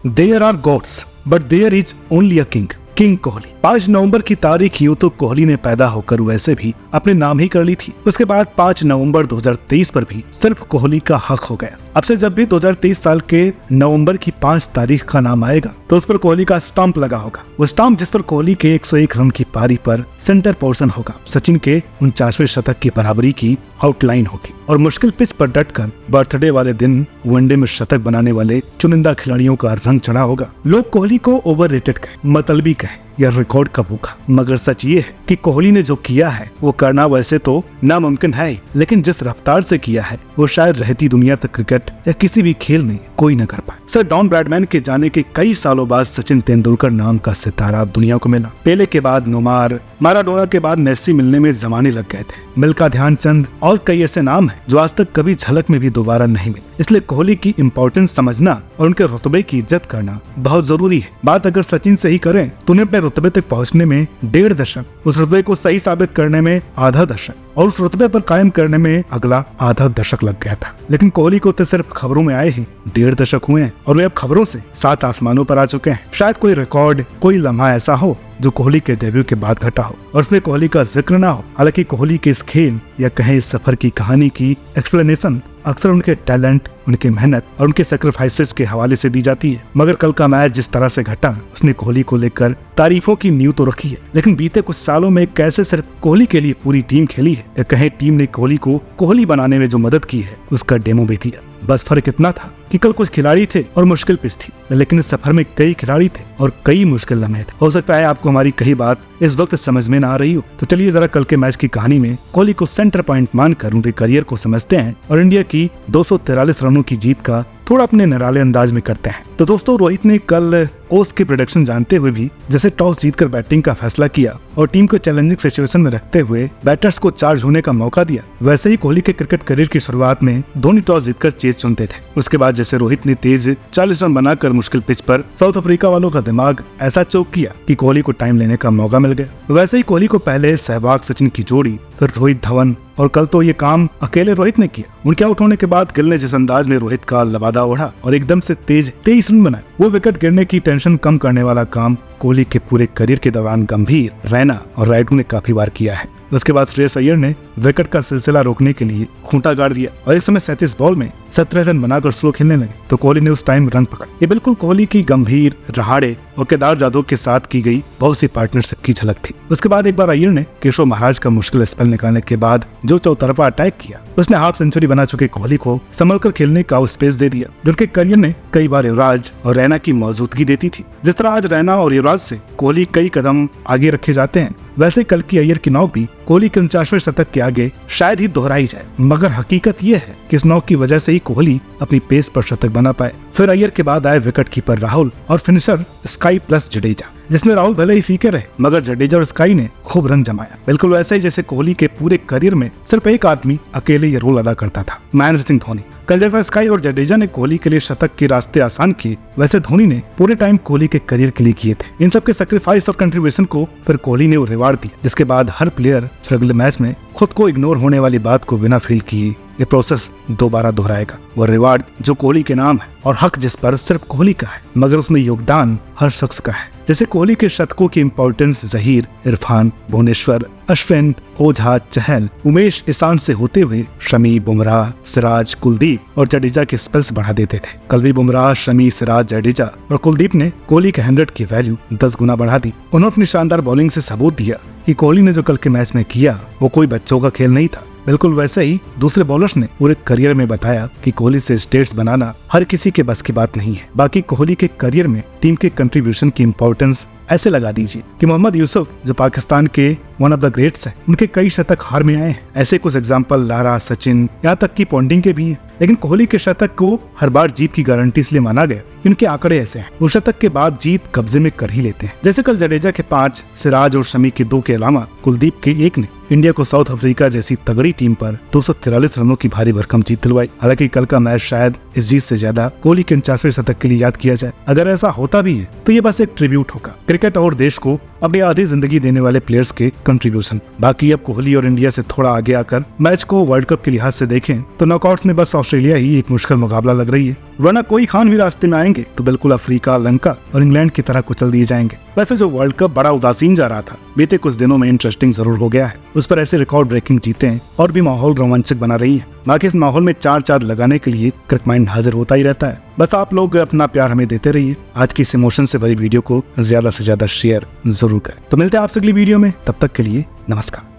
There are gods but there is only a king, king Kohli. 5 नवंबर की तारीख यूं तो कोहली ने पैदा होकर वैसे भी अपने नाम ही कर ली थी। उसके बाद 5 नवंबर 2023 पर भी सिर्फ कोहली का हक हो गया। अब से जब भी 2023 साल के नवंबर की 5 तारीख का नाम आएगा तो उस पर कोहली का स्टाम्प लगा होगा। वो स्टाम्प जिस पर कोहली के 101 रन की पारी पर सेंटर पोर्शन होगा, सचिन के 49वें शतक की बराबरी की आउटलाइन होगी और मुश्किल पिच पर डटकर बर्थडे वाले दिन वनडे में शतक बनाने वाले चुनिंदा खिलाड़ियों का रंग चढ़ा होगा। लोग कोहली को ओवररेटेड कहें, मतलबी कहें या रिकॉर्ड का भूखा, मगर सच ये है कि कोहली ने जो किया है वो करना वैसे तो नामुमकिन है, लेकिन जिस रफ्तार से किया है वो शायद रहती दुनिया तक क्रिकेट या किसी भी खेल में कोई न कर पाए। सर डॉन ब्रैडमैन के जाने के कई सालों बाद सचिन तेंदुलकर नाम का सितारा दुनिया को मिला। पेले के बाद नुमार, माराडोना के बाद मेस्सी मिलने में जमाने लग गए थे। मिल्खा ध्यानचंद और कई ऐसे नाम हैं जो आज तक कभी झलक में भी दोबारा नहीं मिले। इसलिए कोहली की इम्पोर्टेंस समझना और उनके रुतबे की इज्जत करना बहुत जरूरी है। बात अगर सचिन से ही करें तो उन्हें अपने रुतबे तक पहुंचने में 1.5 दशक, उस रुतबे को सही साबित करने में आधा दशक और उस रुतबे पर कायम करने में अगला आधा दशक लग गया था। लेकिन कोहली को तो सिर्फ खबरों में आए ही 1.5 दशक हुए हैं और वे अब खबरों से 7 आसमानों पर आ चुके हैं। शायद कोई रिकॉर्ड, कोई लम्हा ऐसा हो जो कोहली के डेब्यू के बाद घटा हो और उसमें कोहली का जिक्र ना हो। हालांकि कोहली के इस खेल या कहें इस सफर की कहानी की एक्सप्लेनेशन अक्सर उनके टैलेंट, उनकी मेहनत और उनके सैक्रिफाइसेस के हवाले से दी जाती है। मगर कल का मैच जिस तरह से घटा उसने कोहली को लेकर तारीफों की नींव तो रखी है, लेकिन बीते कुछ सालों में कैसे सिर्फ कोहली के लिए पूरी टीम खेली है या कहें टीम ने कोहली को कोहली बनाने में जो मदद की है उसका डेमो भी दिया। बस फर्क इतना था कि कल कुछ खिलाड़ी थे और मुश्किल पिच थी, लेकिन इस सफर में कई खिलाड़ी थे और कई मुश्किल लम्हे थे। हो सकता है आपको हमारी कही बात इस वक्त समझ में ना आ रही हो, तो चलिए जरा कल के मैच की कहानी में कोहली को सेंटर पॉइंट मानकर उनके करियर को समझते हैं और इंडिया की 243 रनों की जीत का थोड़ा अपने निराले अंदाज में करते हैं। तो दोस्तों, रोहित ने कल ओस की प्रेडिक्शन जानते हुए भी जैसे टॉस जीतकर बैटिंग का फैसला किया और टीम को चैलेंजिंग सिचुएशन में रखते हुए बैटर्स को चार्ज होने का मौका दिया, वैसे ही कोहली के क्रिकेट करियर की शुरुआत में धोनी टॉस जीतकर चेज चुनते थे। उसके बाद जैसे रोहित ने तेज 40 रन बनाकर मुश्किल पिच पर साउथ अफ्रीका वालों का दिमाग ऐसा चौक किया कि कोहली को टाइम लेने का मौका मिल गया, वैसे ही कोहली को पहले सहवाग सचिन की जोड़ी, फिर रोहित धवन और कल तो ये काम अकेले रोहित ने किया। उनके आउट होने के बाद गिल ने जिस अंदाज में रोहित का लबादा ओढ़ा और एकदम से तेज 23 रन बनाए, वो विकेट गिरने की टेंशन कम करने वाला काम कोहली के पूरे करियर के दौरान गंभीर, रैना और रायडू ने काफी बार किया है। उसके बाद श्रेयस अय्यर ने विकेट का सिलसिला रोकने के लिए खूंटा गाड़ दिया और एक समय 37 बॉल में 17 रन बनाकर स्लो खेलने लगे तो कोहली ने उस टाइम रन पकड़ा। ये बिल्कुल कोहली की गंभीर, रहाड़े और केदार जाधव के साथ की गई बहुत सी पार्टनरशिप की झलक थी। उसके बाद एक बार अय्यर ने केशव महाराज का मुश्किल स्पेल निकालने के बाद जो चौतरफा अटैक किया, उसने हाफ सेंचुरी बना चुके कोहली को संभल कर खेलने का स्पेस दे दिया जो उनके करियर ने कई बार युवराज और रैना की मौजूदगी देती थी। जिस तरह आज रैना और युवराज से कोहली कई कदम आगे रखे जाते हैं, वैसे कल की अय्यर की नॉक भी कोहली के 49वें शतक के आगे शायद ही दोहराई जाए, मगर हकीकत यह है कि इस नॉक की वजह से ही कोहली अपनी पेस पर शतक बना पाए। फिर अय्यर के बाद आए विकेट कीपर राहुल और फिनिशर स्काई प्लस जडेजा, जिसमें राहुल भले ही फीके रहे मगर जडेजा और स्काई ने खूब रन जमाया। बिल्कुल वैसे ही जैसे कोहली के पूरे करियर में सिर्फ एक आदमी अकेले ये रोल अदा करता था, महेंद्र सिंह धोनी। कल जैसा स्काई और जडेजा ने कोहली के लिए शतक के रास्ते आसान किए, वैसे धोनी ने पूरे टाइम कोहली के करियर के लिए किए थे। इन सब के सैक्रिफाइस और कंट्रीब्यूशन को फिर कोहली ने रिवार्ड दिया, जिसके बाद हर प्लेयर अगले मैच में खुद को इग्नोर होने वाली बात को बिना फील किए ये प्रोसेस दोबारा दोहराएगा। वो रिवार्ड जो कोहली के नाम है और हक जिस पर सिर्फ कोहली का है, मगर उसमें योगदान हर शख्स का है। जैसे कोहली के शतकों की इंपॉर्टेंस जहीर, इरफान, भुवनेश्वर, अश्विन, ओझा, चहल, उमेश, ईशान से होते हुए शमी, बुमराह, सिराज, कुलदीप और जडेजा के स्पेल्स बढ़ा देते थे। कल भी बुमराह, शमी, सिराज, जडेजा और कुलदीप ने कोहली के 100 की वैल्यू 10 गुना बढ़ा दी। उन्होंने अपनी शानदार बॉलिंग से सबूत दिया कि कोहली ने जो कल के मैच में किया वो कोई बच्चों का खेल नहीं था। बिल्कुल वैसे ही दूसरे बॉलर्स ने पूरे करियर में बताया कि कोहली से स्टेट्स बनाना हर किसी के बस की बात नहीं है। बाकी कोहली के करियर में टीम के कंट्रीब्यूशन की इंपॉर्टेंस ऐसे लगा दीजिए कि मोहम्मद यूसुफ जो पाकिस्तान के वन ऑफ द ग्रेट्स हैं, उनके कई शतक हार में आए हैं। ऐसे कुछ एग्जांपल लारा, सचिन, यहाँ तक कि पॉन्टिंग के भी हैं। लेकिन कोहली के शतक को हर बार जीत की गारंटी इसलिए माना गया कि उनके आंकड़े ऐसे हैं, वो शतक के बाद जीत कब्जे में कर ही लेते हैं। जैसे कल जडेजा के 5, सिराज और शमी के 2 के अलावा कुलदीप के 1 ने इंडिया को साउथ अफ्रीका जैसी तगड़ी टीम पर 243 रनों की भारी भरकम जीत दिलवाई। हालांकि कल का मैच शायद इस जीत से ज्यादा कोहली के 49वें शतक के लिए याद किया जाए। अगर ऐसा होता भी है तो ये बस एक ट्रिब्यूट होगा क्रिकेट और देश को अपनी आधी जिंदगी देने वाले प्लेयर्स के कंट्रीब्यूशन। बाकी अब कोहली और इंडिया से थोड़ा आगे आकर मैच को वर्ल्ड कप के लिहाज से देखें तो नॉकआउट में बस ऑस्ट्रेलिया ही एक मुश्किल मुकाबला लग रही है, वरना कोई खान भी रास्ते में आएंगे तो बिल्कुल अफ्रीका, लंका और इंग्लैंड की तरह कुचल दिए जाएंगे। वैसे जो वर्ल्ड कप बड़ा उदासीन जा रहा था, बीते कुछ दिनों में इंटरेस्टिंग जरूर हो गया है। उस पर ऐसे रिकॉर्ड ब्रेकिंग जीते हैं और भी माहौल रोमांचक बना रही है। बाकी इस माहौल में चार चांद लगाने के लिए क्रिक माइंड हाजिर होता ही रहता है। बस आप लोग अपना प्यार हमें देते रहिए। आज की इस इमोशन से भरी वीडियो को ज्यादा से ज्यादा शेयर जरूर करें। तो मिलते हैं आपसे अगली वीडियो में, तब तक के लिए नमस्कार।